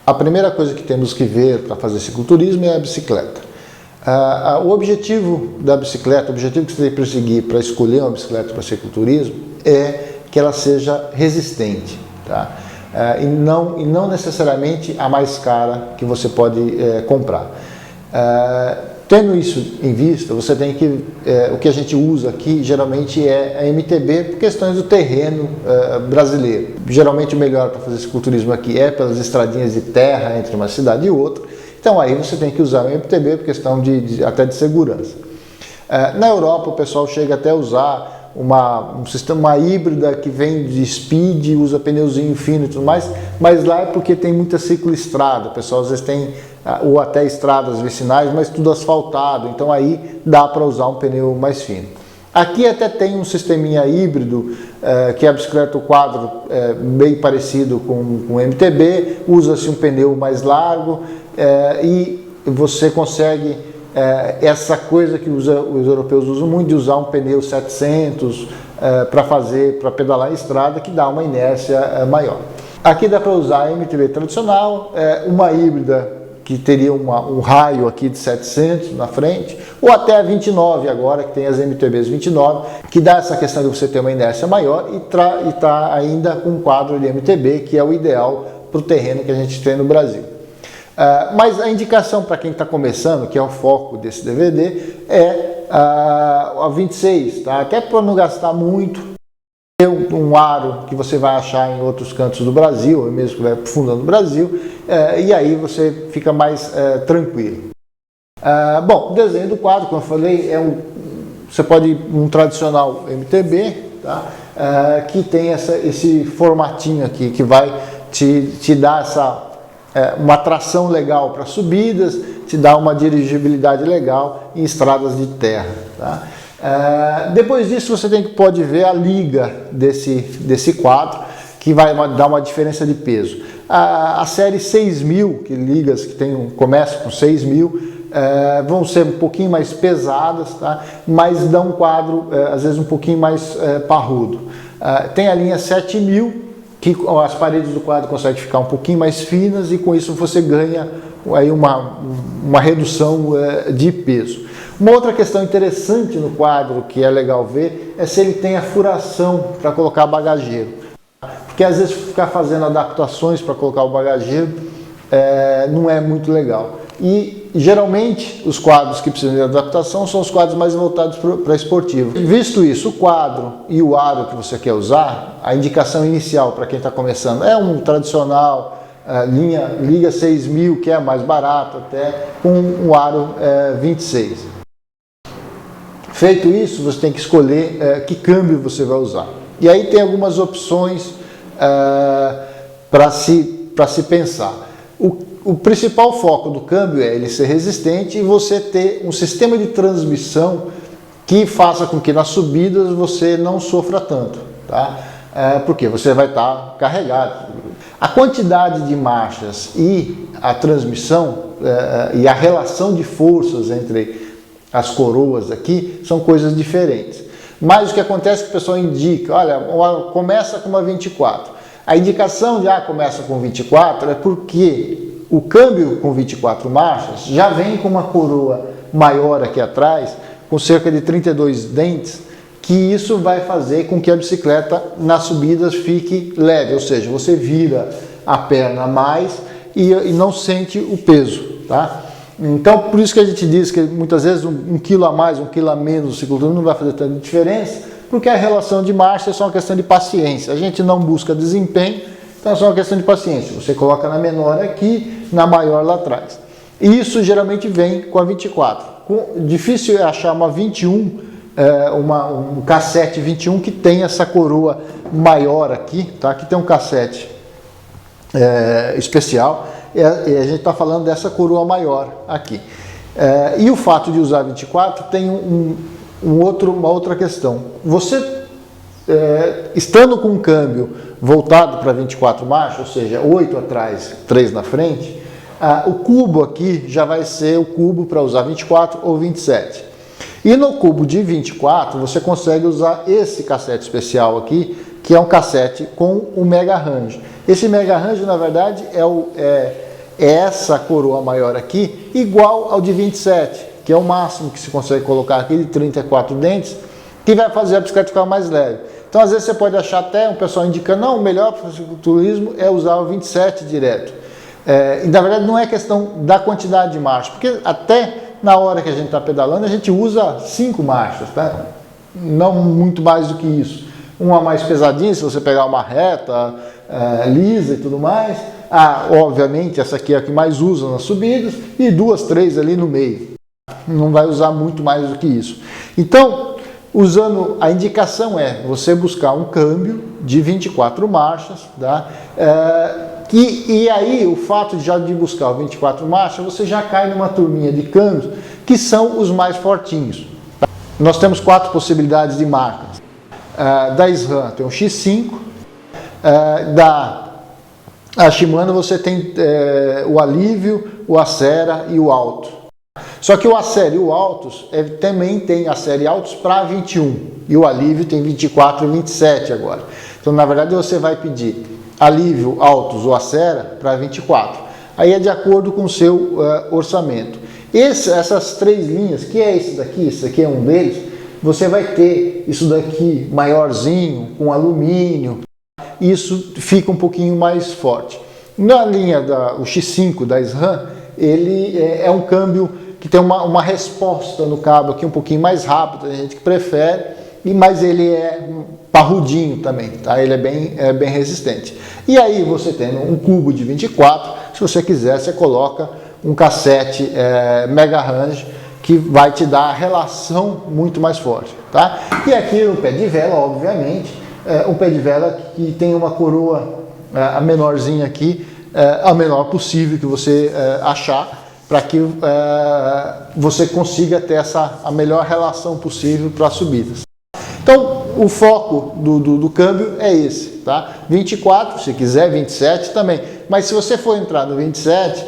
A primeira coisa que temos que ver para fazer cicloturismo é a bicicleta. O objetivo da bicicleta, o objetivo que você tem que perseguir para escolher uma bicicleta para cicloturismo é que ela seja resistente, tá? E não necessariamente a mais cara que você pode comprar. Tendo isso em vista, você tem que, o que a gente usa aqui geralmente é a MTB por questões do terreno brasileiro. Geralmente o melhor para fazer cicloturismo aqui é pelas estradinhas de terra entre uma cidade e outra. Então aí você tem que usar o MTB por questão até de segurança. Na Europa o pessoal chega até a usar uma híbrida que vem de speed, usa pneuzinho fino e tudo mais, mas lá é porque tem muita cicloestrada, o pessoal às vezes tem, ou até estradas vicinais, mas tudo asfaltado, então aí dá para usar um pneu mais fino. Aqui até tem um sisteminha híbrido, que é a bicicleta, o quadro bem parecido com o MTB, usa-se um pneu mais largo e você consegue essa coisa que os europeus usam muito, de usar um pneu 700 para pedalar em estrada, que dá uma inércia maior. Aqui dá para usar a MTB tradicional, uma híbrida que teria um raio aqui de 700 na frente, ou até a 29 agora, que tem as MTBs 29, que dá essa questão de você ter uma inércia maior e tá ainda com um quadro de MTB, que é o ideal para o terreno que a gente tem no Brasil. Mas a indicação para quem está começando, que é o foco desse DVD, é a 26, tá? Até para não gastar muito, ter um aro que você vai achar em outros cantos do Brasil, ou mesmo que vai fundando o Brasil, e aí você fica mais tranquilo. Bom, o desenho do quadro, como eu falei, você pode ir um tradicional MTB, tá? Que tem esse formatinho aqui, que vai te dar uma tração legal para subidas, te dá uma dirigibilidade legal em estradas de terra, tá? Depois disso você pode ver a liga desse quadro, que vai dar uma diferença de peso. A série 6000, que ligas que começa com 6000, vão ser um pouquinho mais pesadas, tá? Mas dão um quadro às vezes um pouquinho mais parrudo. Tem a linha 7000, que as paredes do quadro conseguem ficar um pouquinho mais finas e com isso você ganha aí uma redução de peso. Uma outra questão interessante no quadro que é legal ver é se ele tem a furação para colocar bagageiro. Porque às vezes ficar fazendo adaptações para colocar o bagageiro não é muito legal. E geralmente os quadros que precisam de adaptação são os quadros mais voltados para esportivo. Visto isso, o quadro e o aro que você quer usar, a indicação inicial para quem está começando é um tradicional liga 6000, que é mais barato até, com um aro 26. Feito isso, você tem que escolher que câmbio você vai usar. E aí tem algumas opções para se pensar. O principal foco do câmbio é ele ser resistente e você ter um sistema de transmissão que faça com que nas subidas você não sofra tanto, tá? Porque você vai estar carregado. A quantidade de marchas e a transmissão e a relação de forças entre as coroas aqui são coisas diferentes. Mas o que acontece é que o pessoal indica, olha, começa com uma 24. A indicação de começa com 24 é porque o câmbio com 24 marchas já vem com uma coroa maior aqui atrás, com cerca de 32 dentes, que isso vai fazer com que a bicicleta nas subidas fique leve, ou seja, você vira a perna mais e não sente o peso, tá? Então, por isso que a gente diz que muitas vezes 1 quilo a mais, 1 quilo a menos do cicloturismo não vai fazer tanta diferença, porque a relação de marcha é só uma questão de paciência. A gente não busca desempenho, então é só uma questão de paciência. Você coloca na menor aqui, na maior lá atrás. E isso geralmente vem com a 24. Difícil é achar uma 21, um cassete 21 que tem essa coroa maior aqui, tá? Aqui tem um cassete especial, e a gente está falando dessa coroa maior aqui. E o fato de usar 24 tem uma outra questão. Você, estando com um câmbio voltado para 24 marchas, ou seja, 8 atrás, 3 na frente, o cubo aqui já vai ser o cubo para usar 24 ou 27. E no cubo de 24 você consegue usar esse cassete especial aqui, que é um cassete com o Mega Range. Esse Mega Range, na verdade, essa coroa maior aqui igual ao de 27, que é o máximo que se consegue colocar aqui, de 34 dentes, que vai fazer a bicicleta ficar mais leve. Então, às vezes, você pode achar até um pessoal indicando, não, o melhor para o fisiculturismo é usar o 27 direto. E, na verdade, não é questão da quantidade de marcha, porque até na hora que a gente está pedalando, a gente usa 5 marchas, tá? Não muito mais do que isso. Uma mais pesadinha, se você pegar uma reta, lisa e tudo mais. Obviamente, essa aqui é a que mais usa nas subidas, e 2, 3 ali no meio. Não vai usar muito mais do que isso. Então, usando, a indicação é você buscar um câmbio de 24 marchas, tá? E aí, o fato de buscar o 24 marchas, você já cai numa turminha de câmbios que são os mais fortinhos. Tá? Nós temos 4 possibilidades de marcas. Da SRAM tem o X5, a Shimano você tem o Alívio, o Acera e o Alto. Só que o Acera e o Altos também tem a série Altos para 21 e o Alívio tem 24 e 27 agora. Então, na verdade, você vai pedir Alívio, Altos ou Acera para 24. Aí é de acordo com o seu orçamento. Essas 3 linhas, que é esse aqui é um deles, você vai ter isso daqui maiorzinho, com alumínio, isso fica um pouquinho mais forte. Na linha o X5 da SRAM, ele é um câmbio que tem uma resposta no cabo aqui um pouquinho mais rápido, a gente que prefere, mas ele é parrudinho também, tá? Ele é bem resistente. E aí você tendo um cubo de 24, se você quiser, você coloca um cassete Mega Range, que vai te dar a relação muito mais forte, tá? E aqui o pé de vela, obviamente, um pé de vela que tem uma coroa, a menorzinha aqui, a menor possível que você achar, para que você consiga ter a melhor relação possível para as subidas. Então, o foco do câmbio é esse, tá? 24, se quiser, 27 também. Mas se você for entrar no 27,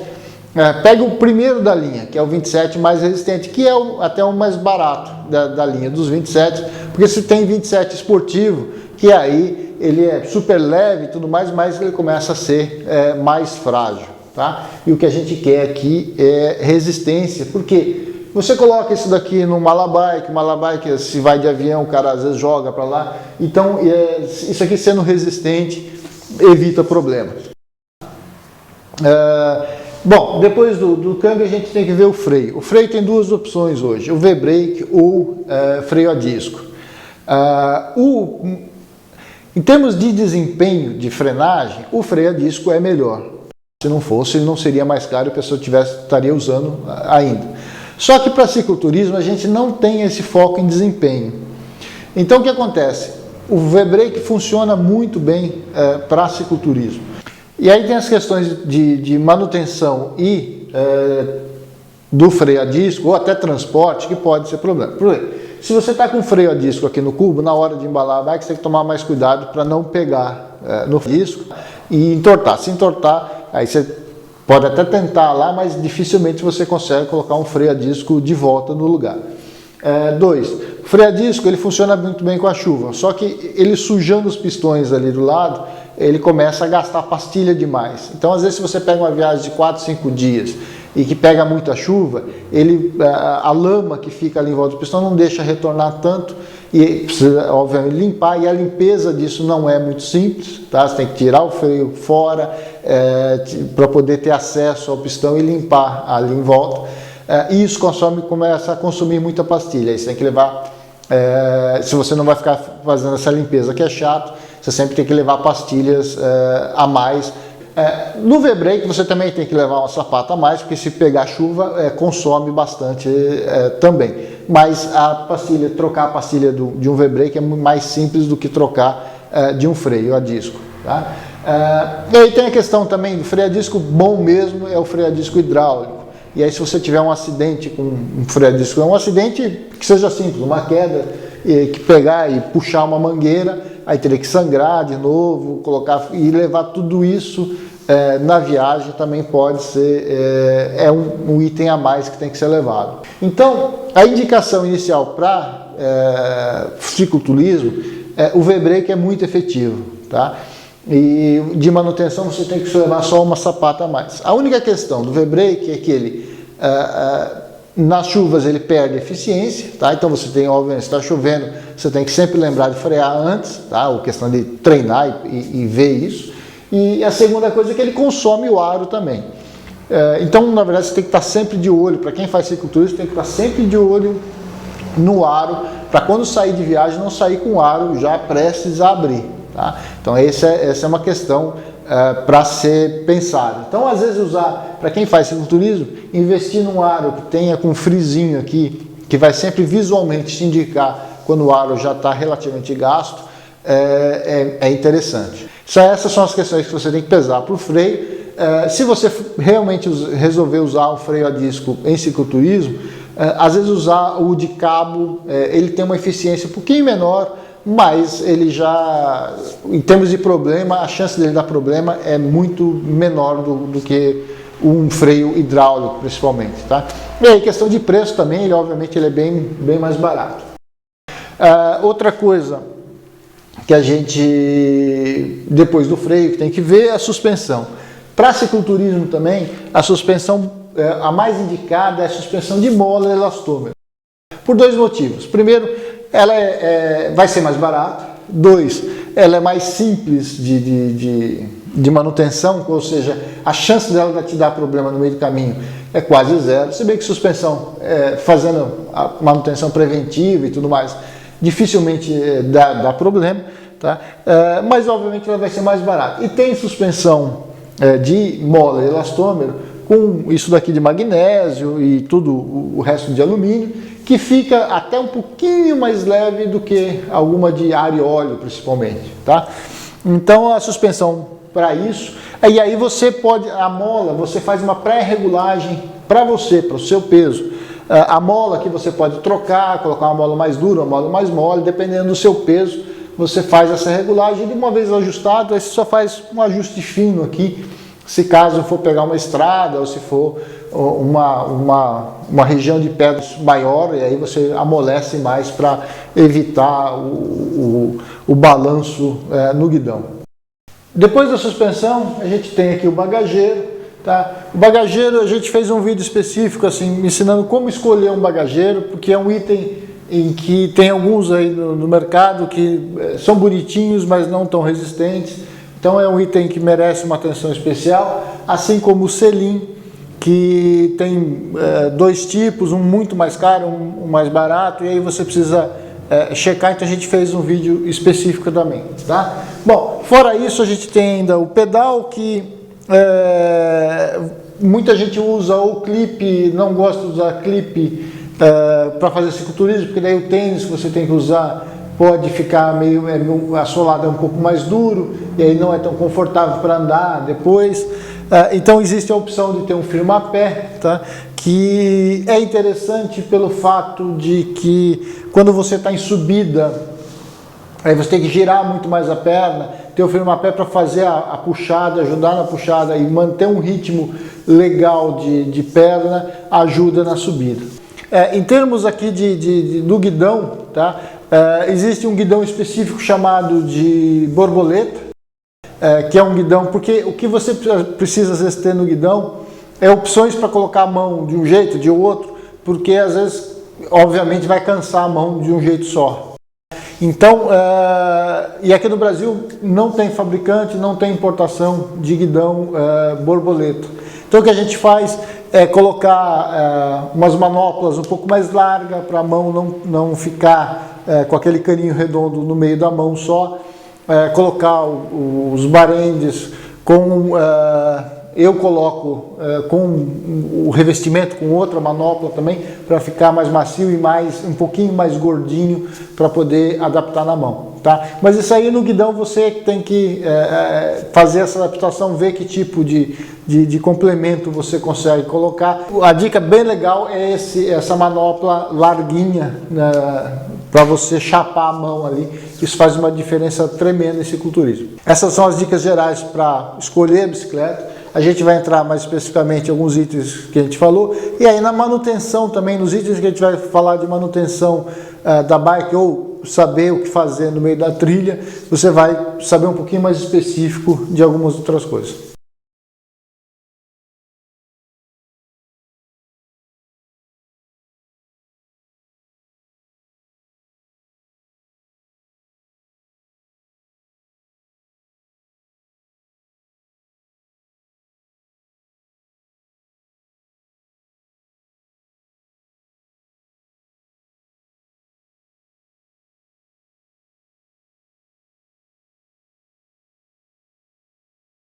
pega o primeiro da linha, que é o 27 mais resistente, que é até o mais barato da linha dos 27, porque se tem 27 esportivo, que aí ele é super leve e tudo mais, mas ele começa a ser mais frágil, tá? E o que a gente quer aqui é resistência, porque você coloca isso daqui no Malabike, se vai de avião, o cara às vezes joga para lá, então isso aqui sendo resistente evita problemas. Bom, depois do câmbio a gente tem que ver o freio. O freio tem 2 opções hoje, o V-brake ou freio a disco. Em termos de desempenho de frenagem, o freio a disco é melhor. Se não fosse, ele não seria mais caro e a pessoa estaria usando ainda. Só que para cicloturismo a gente não tem esse foco em desempenho. Então o que acontece? O V-brake funciona muito bem para cicloturismo. E aí tem as questões de manutenção e do freio a disco ou até transporte que pode ser problema. Por exemplo, se você está com freio a disco aqui no cubo, na hora de embalar a bike, você tem que tomar mais cuidado para não pegar no disco e entortar. Se entortar, aí você pode até tentar lá, mas dificilmente você consegue colocar um freio a disco de volta no lugar. 2. O freio a disco ele funciona muito bem com a chuva, só que ele sujando os pistões ali do lado, ele começa a gastar pastilha demais. Então, às vezes, se você pega uma viagem de 4, 5 dias e que pega muita chuva, a lama que fica ali em volta do pistão não deixa retornar tanto e precisa, obviamente, limpar, e a limpeza disso não é muito simples, tá? Você tem que tirar o freio fora para poder ter acesso ao pistão e limpar ali em volta. E isso começa a consumir muita pastilha, aí você tem que levar, se você não vai ficar fazendo essa limpeza que é chato, você sempre tem que levar pastilhas a mais. No V-brake você também tem que levar uma sapata a mais, porque se pegar chuva consome bastante também. Mas trocar a pastilha de um V-brake é mais simples do que trocar de um freio a disco. Tá? E aí tem a questão também do freio a disco bom mesmo, é o freio a disco hidráulico. E aí se você tiver um acidente com um freio a disco, é um acidente que seja simples, uma queda, que pegar e puxar uma mangueira, aí teria que sangrar de novo, colocar e levar tudo isso na viagem também pode ser um item a mais que tem que ser levado. Então, a indicação inicial para cicloturismo, o V-brake é muito efetivo, tá? e de manutenção você tem que levar só uma sapata a mais. A única questão do V-Brake é que ele, nas chuvas ele perde eficiência, tá? Então você tem, obviamente, se está chovendo, você tem que sempre lembrar de frear antes, tá? A questão de treinar e ver isso. E a segunda coisa é que ele consome o aro também. Então, na verdade, você tem que estar sempre de olho, para quem faz cicloturismo, tem que estar sempre de olho no aro, para quando sair de viagem não sair com o aro já prestes a abrir. Tá? Então essa é uma questão para ser pensada. Então às vezes para quem faz cicloturismo, investir num aro que tenha com um frisinho aqui, que vai sempre visualmente te indicar quando o aro já está relativamente gasto, é interessante. Essas são as questões que você tem que pesar para o freio. Se você realmente resolver usar o freio a disco em cicloturismo, às vezes usar o de cabo, ele tem uma eficiência um pouquinho menor, mas ele já, em termos de problema, a chance dele dar problema é muito menor do que um freio hidráulico, principalmente. Tá? E aí, questão de preço também, ele obviamente ele é bem mais barato. Outra coisa que a gente, depois do freio, que tem que ver é a suspensão. Para cicloturismo também, a suspensão, a mais indicada é a suspensão de mola elastômero. Por dois motivos. Primeiro, ela vai ser mais barata. 2, ela é mais simples de manutenção, ou seja, a chance dela te dar problema no meio do caminho é quase zero. Se bem que suspensão, fazendo a manutenção preventiva e tudo mais, dificilmente dá problema, tá? Mas obviamente ela vai ser mais barata. E tem suspensão de mola elastômero com isso daqui de magnésio e tudo o resto de alumínio, que fica até um pouquinho mais leve do que alguma de ar e óleo, principalmente, tá? Então a suspensão para isso, e aí você pode, a mola, você faz uma pré-regulagem para você, para o seu peso. A mola que você pode trocar, colocar uma mola mais dura, uma mola mais mole, dependendo do seu peso, você faz essa regulagem e de uma vez ajustado, aí você só faz um ajuste fino aqui, se caso for pegar uma estrada ou se for uma região de pedras maior, e aí você amolece mais para evitar o balanço no guidão. Depois da suspensão, a gente tem aqui o bagageiro. Tá? O bagageiro, a gente fez um vídeo específico assim, ensinando como escolher um bagageiro, porque é um item em que tem alguns aí no mercado que são bonitinhos, mas não tão resistentes. Então é um item que merece uma atenção especial, assim como o selim, que tem dois tipos, um muito mais caro, um mais barato, e aí você precisa checar, então a gente fez um vídeo específico também. Tá? Bom, fora isso a gente tem ainda o pedal, que muita gente usa o clipe, não gosta de usar clipe para fazer cicloturismo, porque daí o tênis que você tem que usar pode ficar a solada é um pouco mais duro, e aí não é tão confortável para andar depois. Então existe a opção de ter um firma-pé, tá? Que é interessante pelo fato de que quando você está em subida, aí você tem que girar muito mais a perna, ter o firma-pé para fazer a puxada, ajudar na puxada e manter um ritmo legal de perna, ajuda na subida. Em termos aqui do guidão, tá? Existe um guidão específico chamado de borboleta, que é um guidão, porque o que você precisa às vezes ter no guidão é opções para colocar a mão de um jeito, de outro, porque às vezes, obviamente, vai cansar a mão de um jeito só. Então, e aqui no Brasil não tem fabricante, não tem importação de guidão borboleta. Então o que a gente faz é colocar umas manoplas um pouco mais largas para a mão não ficar com aquele caninho redondo no meio da mão só, colocar os barendes com... eu coloco com o revestimento com outra manopla também, para ficar mais macio e um pouquinho mais gordinho, para poder adaptar na mão. Tá? Mas isso aí no guidão você tem que fazer essa adaptação, ver que tipo de complemento você consegue colocar. A dica bem legal é essa manopla larguinha, para você chapar a mão ali. Isso faz uma diferença tremenda em cicloturismo. Essas são as dicas gerais para escolher a bicicleta. A gente vai entrar mais especificamente em alguns itens que a gente falou. E aí na manutenção também, nos itens que a gente vai falar de manutenção da bike, ou saber o que fazer no meio da trilha, você vai saber um pouquinho mais específico de algumas outras coisas.